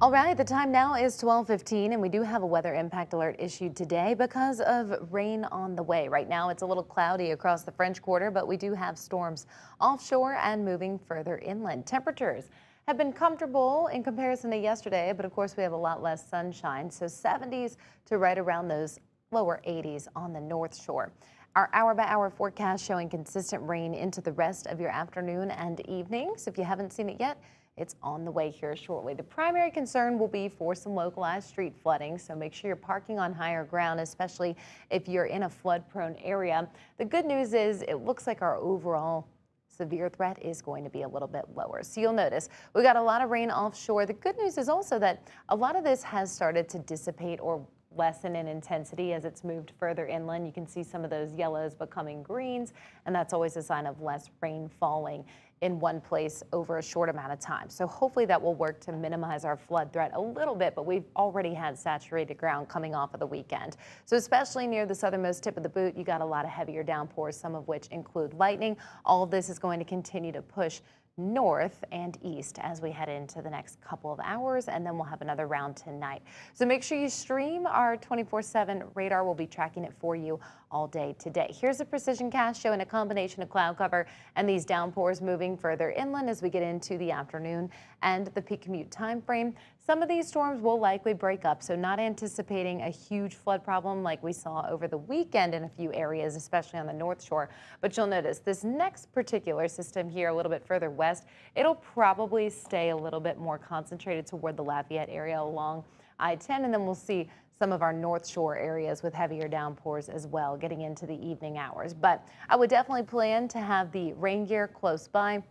All right, the time now is 12:15 and we do have a weather impact alert issued today because of rain on the way. Right now it's a little cloudy across the French Quarter, but we do have storms offshore and moving further inland. Temperatures have been comfortable in comparison to yesterday, but of course we have a lot less sunshine, so 70s to right around those lower 80s on the North Shore. Our hour-by-hour forecast showing consistent rain into the rest of your afternoon and evening. So if you haven't seen it yet, it's on the way here shortly. The primary concern will be for some localized street flooding, so make sure you're parking on higher ground, especially if you're in a flood-prone area. The good news is it looks like our overall severe threat is going to be a little bit lower. So you'll notice we got a lot of rain offshore. The good news is also that a lot of this has started to dissipate or lessen in intensity as it's moved further inland. You can see some of those yellows becoming greens, and that's always a sign of less rain falling in one place over a short amount of time. So hopefully that will work to minimize our flood threat a little bit, but we've already had saturated ground coming off of the weekend. So especially near the southernmost tip of the boot, you got a lot of heavier downpours, some of which include lightning. All of this is going to continue to push north and east as we head into the next couple of hours, and then we'll have another round tonight. So make sure you stream our 24/7 radar. We'll be tracking it for you all day today. Here's a precision cast showing a combination of cloud cover and these downpours moving further inland as we get into the afternoon and the peak commute time frame. Some of these storms will likely break up, so not anticipating a huge flood problem like we saw over the weekend in a few areas, especially on the North Shore. But you'll notice this next particular system here a little bit further west, it'll probably stay a little bit more concentrated toward the Lafayette area along I-10, and then we'll see some of our North Shore areas with heavier downpours as well getting into the evening hours. But I would definitely plan to have the rain gear close by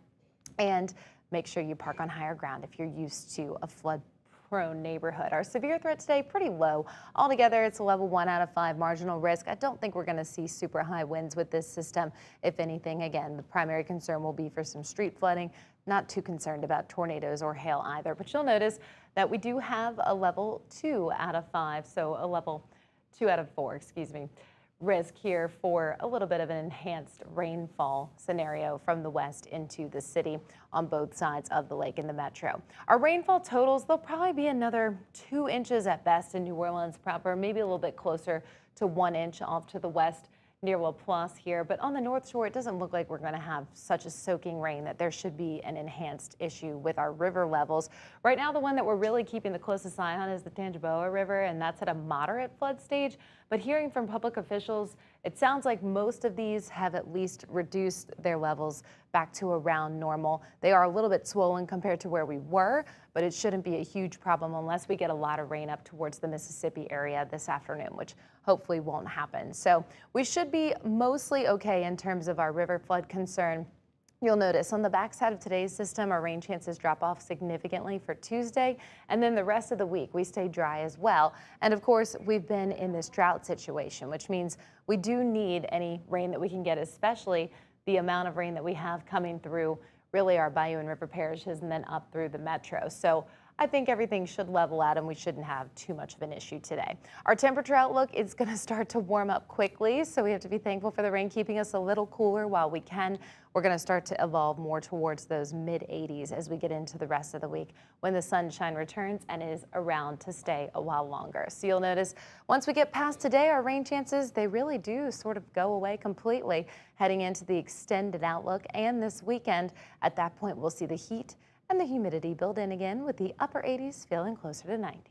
and make sure you park on higher ground if you're used to a flood-prone neighborhood. Our severe threat today, pretty low. Altogether, it's a level 1 out of 5 marginal risk. I don't think we're going to see super high winds with this system. If anything, again, the primary concern will be for some street flooding. Not too concerned about tornadoes or hail either, but you'll notice that we do have a level 2 out of 5, so a level 2 out of 4, excuse me, risk here for a little bit of an enhanced rainfall scenario from the west into the city on both sides of the lake in the metro. Our rainfall totals, they'll probably be another 2 inches at best in New Orleans proper, maybe a little bit closer to 1 inch off to the west near La Place here, but on the North Shore, it doesn't look like we're going to have such a soaking rain that there should be an enhanced issue with our river levels. Right now, the one that we're really keeping the closest eye on is the Tangiboa River, and that's at a moderate flood stage. But hearing from public officials, it sounds like most of these have at least reduced their levels back to around normal. They are a little bit swollen compared to where we were, but it shouldn't be a huge problem unless we get a lot of rain up towards the Mississippi area this afternoon, which hopefully won't happen. So we should be mostly okay in terms of our river flood concern. You'll notice on the backside of today's system, our rain chances drop off significantly for Tuesday, and then the rest of the week we stay dry as well. And of course, we've been in this drought situation, which means we do need any rain that we can get, especially the amount of rain that we have coming through really our bayou and river parishes and then up through the metro. So I think everything should level out and we shouldn't have too much of an issue today. Our temperature outlook is going to start to warm up quickly, so we have to be thankful for the rain keeping us a little cooler while we can. We're going to start to evolve more towards those mid-80s as we get into the rest of the week when the sunshine returns and is around to stay a while longer. So you'll notice once we get past today, our rain chances, they really do sort of go away completely heading into the extended outlook and this weekend. At that point, we'll see the heat and the humidity build in again with the upper 80s feeling closer to 90.